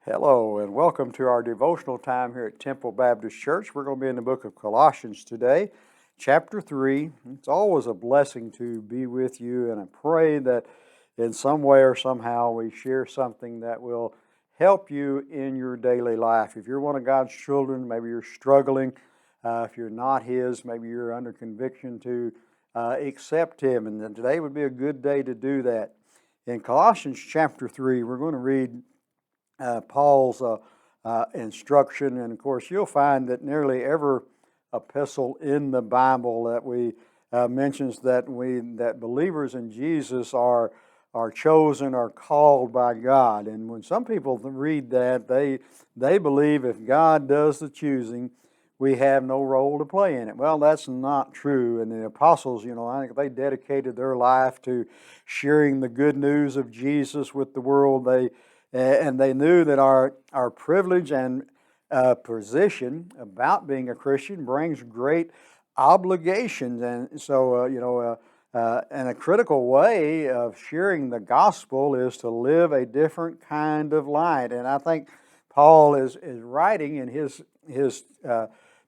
Hello and welcome to our devotional time here at Temple Baptist Church. We're going to be in the book of Colossians today, chapter 3. It's always a blessing to be with you, and I pray that in some way or somehow we share something that will help you in your daily life. If you're one of God's children, maybe you're struggling. If you're not His, maybe you're under conviction to accept Him, and then today would be a good day to do that. In Colossians chapter 3, we're going to read Paul's instruction, and of course you'll find that nearly every epistle in the Bible that we mentions that believers in Jesus are chosen, are called by God. And when some people read that, they believe if God does the choosing, we have no role to play in it. Well, that's not true. And the apostles, I think they dedicated their life to sharing the good news of Jesus with the world. And they knew that our privilege and position about being a Christian brings great obligations. And so, and a critical way of sharing the gospel is to live a different kind of life. And I think Paul is writing in his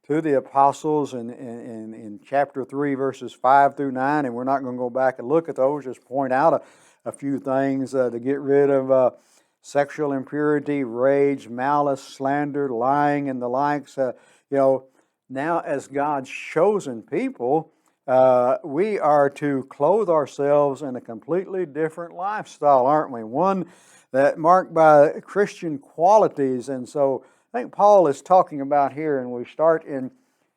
to the apostles in chapter 3, verses 5 through 9, and we're not going to go back and look at those, just point out a few things to get rid of sexual impurity, rage, malice, slander, lying, and the likes. Now as God's chosen people, we are to clothe ourselves in a completely different lifestyle, aren't we? One that marked by Christian qualities. And so I think Paul is talking about here, and we start in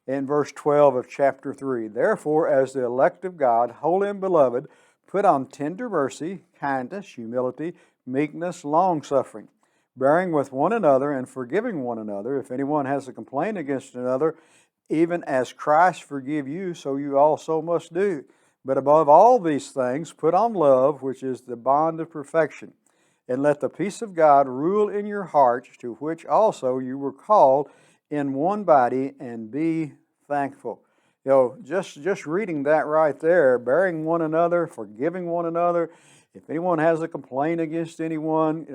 verse 12 of chapter 3. Therefore, as the elect of God, holy and beloved, put on tender mercy, kindness, humility, meekness, long-suffering, bearing with one another and forgiving one another. If anyone has a complaint against another, even as Christ forgive you, so you also must do. But above all these things, put on love, which is the bond of perfection. And let the peace of God rule in your hearts, to which also you were called in one body, and be thankful. Just reading that right there, bearing one another, forgiving one another, if anyone has a complaint against anyone,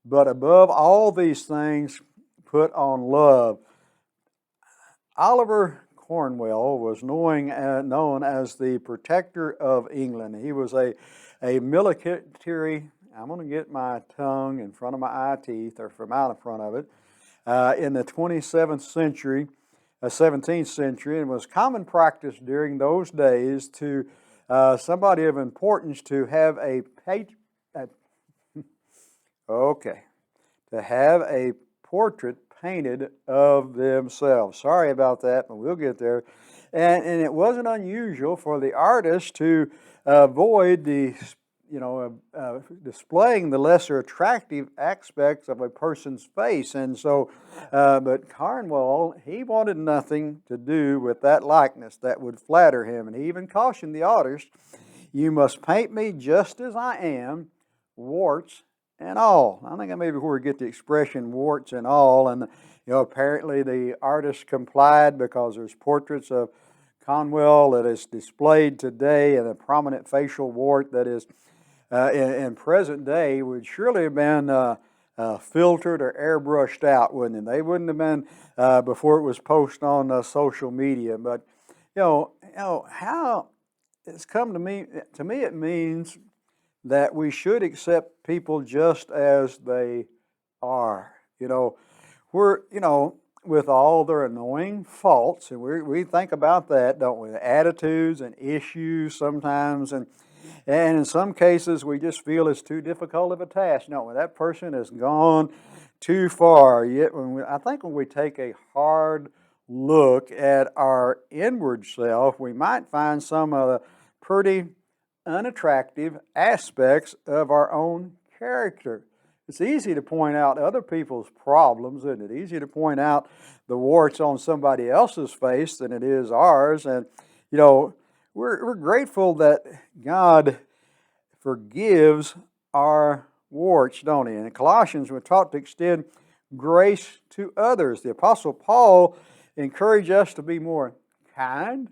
but above all these things, put on love. Oliver Cromwell was known as the protector of England. He was a military, I'm going to get my tongue in front of my eye teeth, or from out in front of it, in the 17th century, and was common practice during those days to somebody of importance to have a portrait painted of themselves. Sorry about that, but we'll get there. And it wasn't unusual for the artist to avoid displaying the lesser attractive aspects of a person's face. And so, but Cornwall, he wanted nothing to do with that likeness that would flatter him. And he even cautioned the artist, you must paint me just as I am, warts and all. I think that maybe where we get the expression warts and all. And, apparently the artist complied, because there's portraits of Cornwell that is displayed today, and a prominent facial wart that is in present day would surely have been filtered or airbrushed out, wouldn't it? They wouldn't have been before it was posted on social media. But how it's come to me it means that we should accept people just as they are. We're with all their annoying faults, and we think about that, don't we? The attitudes and issues sometimes, and in some cases we just feel it's too difficult of a task. That person has gone too far. Yet I think when we take a hard look at our inward self, we might find some of the pretty unattractive aspects of our own character. It's easy to point out other people's problems, isn't it? Easy to point out the warts on somebody else's face than it is ours. And, we're grateful that God forgives our warts, don't He? And in Colossians, we're taught to extend grace to others. The Apostle Paul encouraged us to be more kind,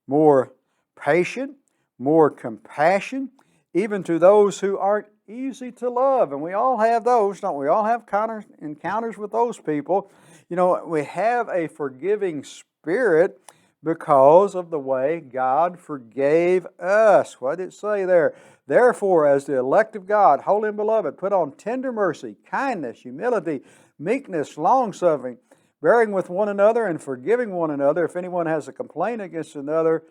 more patient, more compassion, even to those who aren't easy to love. And we all have those, don't we? All have encounters with those people. You know, we have a forgiving spirit because of the way God forgave us. What did it say there? Therefore, as the elect of God, holy and beloved, put on tender mercy, kindness, humility, meekness, long-suffering, bearing with one another and forgiving one another. If anyone has a complaint against another,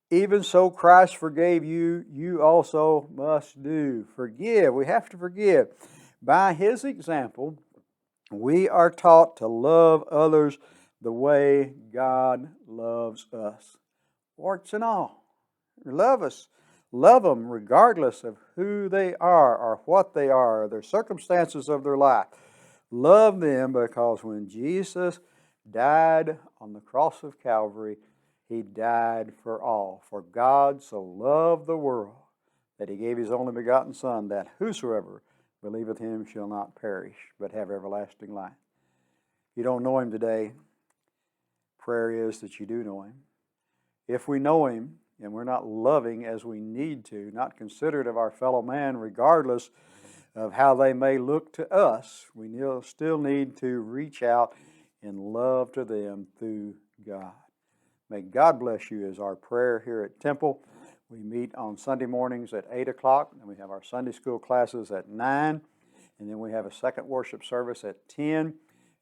even so Christ forgave you, you also must do. Forgive. We have to forgive. By His example, we are taught to love others the way God loves us. Warts and all. Love us. Love them regardless of who they are or what they are or their circumstances of their life. Love them because when Jesus died on the cross of Calvary, He died for all. For God so loved the world that He gave His only begotten Son, that whosoever believeth Him shall not perish, but have everlasting life. If you don't know Him today, prayer is that you do know Him. If we know Him and we're not loving as we need to, not considerate of our fellow man regardless of how they may look to us, we still need to reach out in love to them through God. May God bless you is our prayer here at Temple. We meet on Sunday mornings at 8 o'clock, and we have our Sunday school classes at 9, and then we have a second worship service at 10,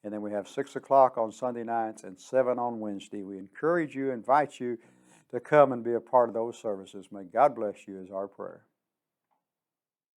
and then we have 6 o'clock on Sunday nights and 7 on Wednesday. We encourage you, invite you to come and be a part of those services. May God bless you is our prayer.